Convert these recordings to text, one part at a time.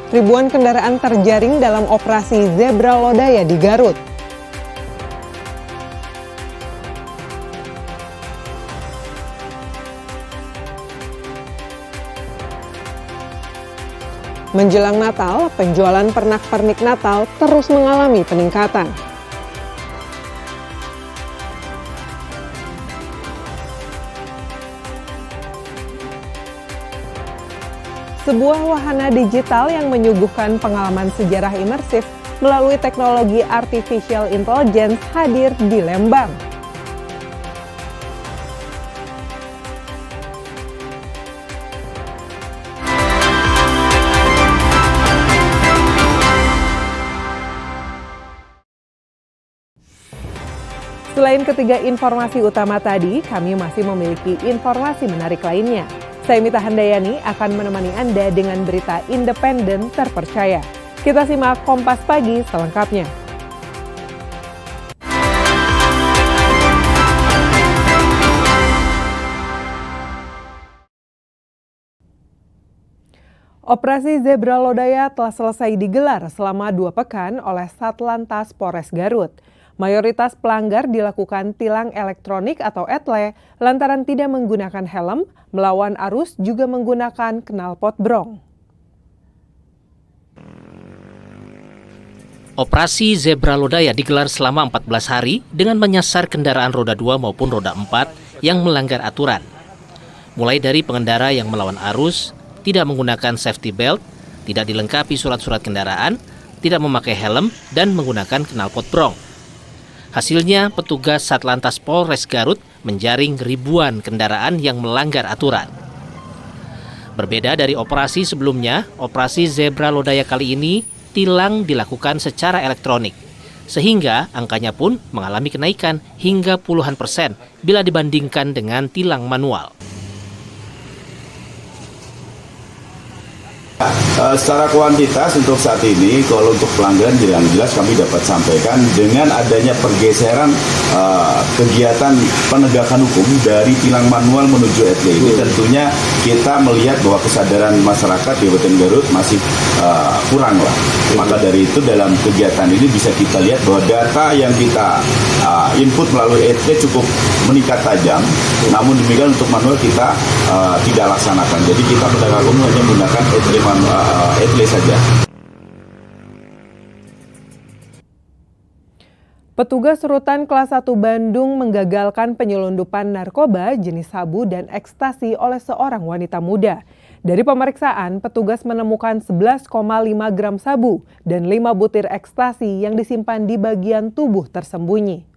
Ribuan kendaraan terjaring dalam operasi Zebra Lodaya di Garut. Menjelang Natal, penjualan pernak-pernik Natal terus mengalami peningkatan. Sebuah wahana digital yang menyuguhkan pengalaman sejarah imersif melalui teknologi artificial intelligence hadir di Lembang. Selain ketiga informasi utama tadi, kami masih memiliki informasi menarik lainnya. Saya Mita Handayani akan menemani Anda dengan berita independen terpercaya. Kita simak Kompas Pagi selengkapnya. Operasi Zebra Lodaya telah selesai digelar selama 2 pekan oleh Satlantas Polres Garut. Mayoritas pelanggar dilakukan tilang elektronik atau etle lantaran tidak menggunakan helm, melawan arus juga menggunakan knalpot brong. Operasi Zebra Lodaya digelar selama 14 hari dengan menyasar kendaraan roda 2 maupun roda 4 yang melanggar aturan. Mulai dari pengendara yang melawan arus, tidak menggunakan safety belt, tidak dilengkapi surat-surat kendaraan, tidak memakai helm, dan menggunakan knalpot brong. Hasilnya, petugas Satlantas Polres Garut menjaring ribuan kendaraan yang melanggar aturan. Berbeda dari operasi sebelumnya, operasi Zebra Lodaya kali ini tilang dilakukan secara elektronik, sehingga angkanya pun mengalami kenaikan hingga puluhan persen bila dibandingkan dengan tilang manual. Secara kuantitas untuk saat ini, kalau untuk pelanggaran yang jelas kami dapat sampaikan dengan adanya pergeseran kegiatan penegakan hukum dari tilang manual menuju etle ini, tentunya kita melihat bahwa kesadaran masyarakat di Kabupaten Garut masih kurang lah. Maka dari itu dalam kegiatan ini bisa kita lihat bahwa data yang kita input melalui etle cukup meningkat tajam, namun demikian untuk manual kita tidak laksanakan. Jadi kita penegakan hukum hanya menggunakan etle saja. Petugas Rutan Kelas 1 Bandung menggagalkan penyelundupan narkoba jenis sabu dan ekstasi oleh seorang wanita muda. Dari pemeriksaan, petugas menemukan 11,5 gram sabu dan 5 butir ekstasi yang disimpan di bagian tubuh tersembunyi.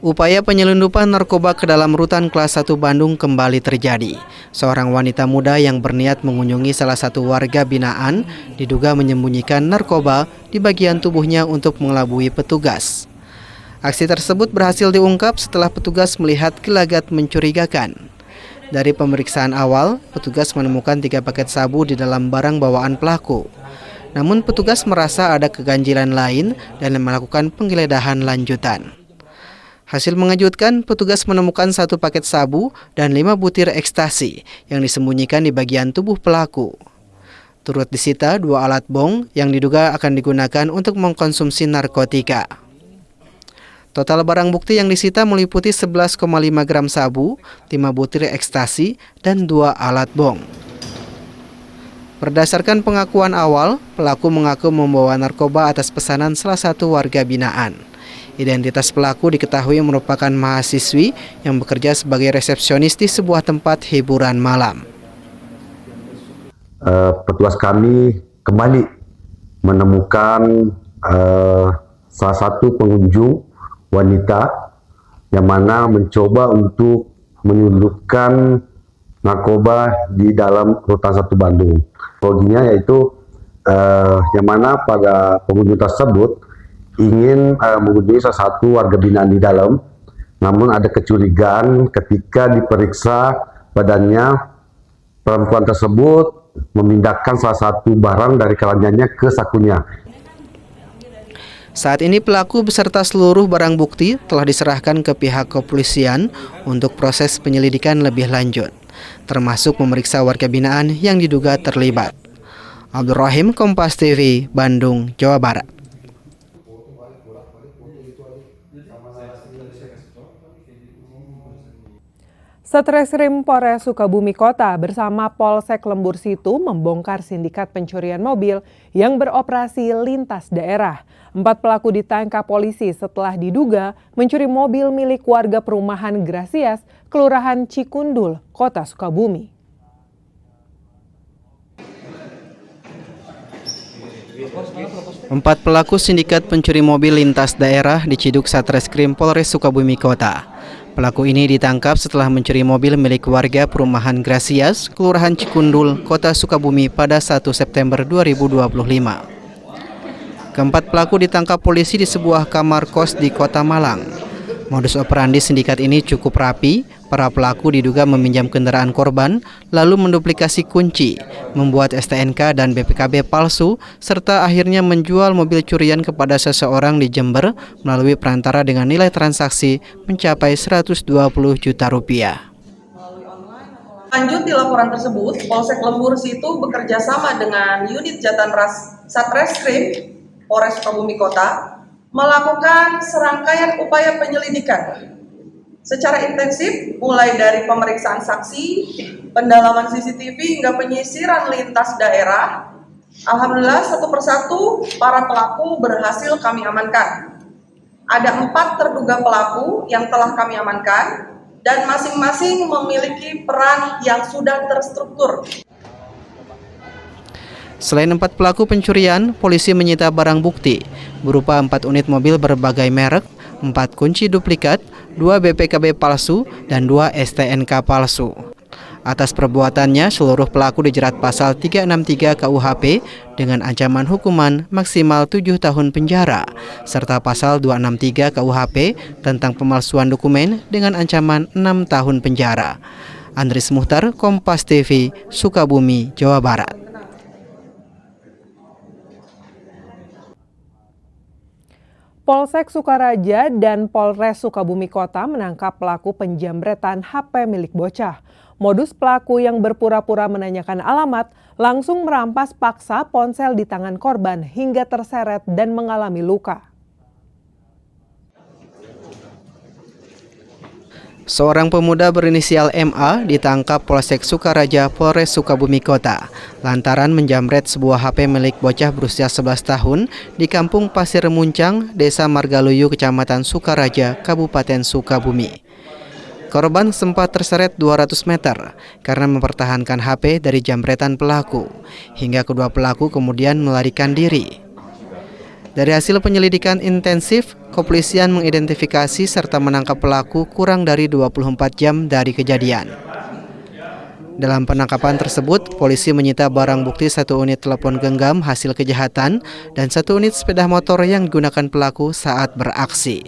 Upaya penyelundupan narkoba ke dalam Rutan Kelas 1 Bandung kembali terjadi. Seorang wanita muda yang berniat mengunjungi salah satu warga binaan diduga menyembunyikan narkoba di bagian tubuhnya untuk mengelabui petugas. Aksi tersebut berhasil diungkap setelah petugas melihat gelagat mencurigakan. Dari pemeriksaan awal, petugas menemukan 3 paket sabu di dalam barang bawaan pelaku. Namun petugas merasa ada keganjilan lain dan melakukan penggeledahan lanjutan. Hasil mengejutkan, petugas menemukan 1 paket sabu dan 5 butir ekstasi yang disembunyikan di bagian tubuh pelaku. Turut disita 2 alat bong yang diduga akan digunakan untuk mengkonsumsi narkotika. Total barang bukti yang disita meliputi 11,5 gram sabu, 5 butir ekstasi, dan 2 alat bong. Berdasarkan pengakuan awal, pelaku mengaku membawa narkoba atas pesanan salah satu warga binaan. Identitas pelaku diketahui merupakan mahasiswi yang bekerja sebagai resepsionis di sebuah tempat hiburan malam. Petugas kami kembali menemukan salah satu pengunjung wanita yang mana mencoba untuk menyelundupkan narkoba di dalam Rutan 1 Bandung. Loginya yaitu yang mana pada pengunjung tersebut ingin mengunjungi salah satu warga binaan di dalam, namun ada kecurigaan ketika diperiksa badannya, perempuan tersebut memindahkan salah satu barang dari keranjangnya ke sakunya. Saat ini pelaku beserta seluruh barang bukti telah diserahkan ke pihak kepolisian untuk proses penyelidikan lebih lanjut. termasuk memeriksa warga binaan yang diduga terlibat. Abdul Rahim, Kompas TV, Bandung, Jawa Barat. Satreskrim Polres Sukabumi Kota bersama Polsek Lembur Situ membongkar sindikat pencurian mobil yang beroperasi lintas daerah. 4 pelaku ditangkap polisi setelah diduga mencuri mobil milik warga perumahan Gracias, Kelurahan Cikundul, Kota Sukabumi. Empat pelaku sindikat pencuri mobil lintas daerah diciduk Satreskrim Polres Sukabumi Kota. Pelaku ini ditangkap setelah mencuri mobil milik warga perumahan Gracias, Kelurahan Cikundul, Kota Sukabumi pada 1 September 2025. Keempat pelaku ditangkap polisi di sebuah kamar kos di Kota Malang. Modus operandi sindikat ini cukup rapi. Para pelaku diduga meminjam kendaraan korban, lalu menduplikasi kunci, membuat STNK dan BPKB palsu, serta akhirnya menjual mobil curian kepada seseorang di Jember melalui perantara dengan nilai transaksi mencapai 120 juta rupiah. Lanjut di laporan tersebut, Polsek Lembur Situ bekerja sama dengan unit Jatanras Satreskrim Polres Sukabumi Kota melakukan serangkaian upaya penyelidikan secara intensif, mulai dari pemeriksaan saksi, pendalaman CCTV hingga penyisiran lintas daerah. Alhamdulillah, satu persatu para pelaku berhasil kami amankan. Ada 4 terduga pelaku yang telah kami amankan dan masing-masing memiliki peran yang sudah terstruktur. Selain 4 pelaku pencurian, polisi menyita barang bukti berupa 4 unit mobil berbagai merek, 4 kunci duplikat, 2 BPKB palsu, dan 2 STNK palsu. Atas perbuatannya, seluruh pelaku dijerat pasal 363 KUHP dengan ancaman hukuman maksimal 7 tahun penjara, serta pasal 263 KUHP tentang pemalsuan dokumen dengan ancaman 6 tahun penjara. Andris Muhtar, Kompas TV, Sukabumi, Jawa Barat. Polsek Sukaraja dan Polres Sukabumi Kota menangkap pelaku penjamretan HP milik bocah. Modus pelaku yang berpura-pura menanyakan alamat langsung merampas paksa ponsel di tangan korban hingga terseret dan mengalami luka. Seorang pemuda berinisial MA ditangkap Polsek Sukaraja, Polres Sukabumi Kota lantaran menjamret sebuah HP milik bocah berusia 11 tahun di Kampung Pasir Muncang, Desa Margaluyu, Kecamatan Sukaraja, Kabupaten Sukabumi. Korban sempat terseret 200 meter karena mempertahankan HP dari jambretan pelaku, hingga kedua pelaku kemudian melarikan diri. Dari hasil penyelidikan intensif, kepolisian mengidentifikasi serta menangkap pelaku kurang dari 24 jam dari kejadian. Dalam penangkapan tersebut, polisi menyita barang bukti 1 unit telepon genggam hasil kejahatan dan 1 unit sepeda motor yang digunakan pelaku saat beraksi.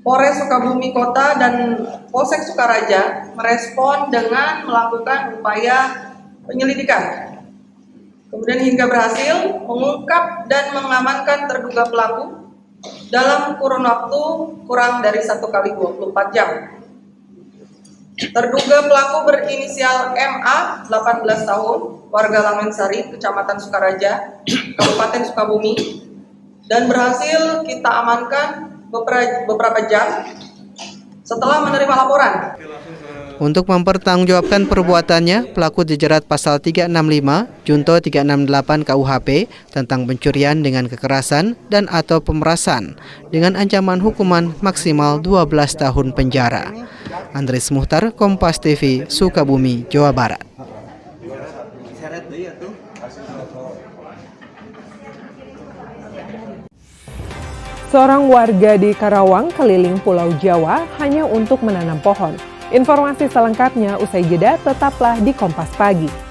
Polres Sukabumi Kota dan Polsek Sukaraja merespon dengan melakukan upaya penyelidikan. Kemudian hingga berhasil mengungkap dan mengamankan terduga pelaku dalam kurun waktu kurang dari 1 kali 24 jam. Terduga pelaku berinisial MA, 18 tahun, warga Lamensari, Kecamatan Sukaraja, Kabupaten Sukabumi, dan berhasil kita amankan beberapa jam setelah menerima laporan. Untuk mempertanggungjawabkan perbuatannya, pelaku dijerat pasal 365, Junto 368 KUHP tentang pencurian dengan kekerasan dan atau pemerasan dengan ancaman hukuman maksimal 12 tahun penjara. Andris Muhtar, Kompas TV, Sukabumi, Jawa Barat. Seorang warga di Karawang keliling Pulau Jawa hanya untuk menanam pohon. Informasi selengkapnya usai jeda, tetaplah di Kompas Pagi.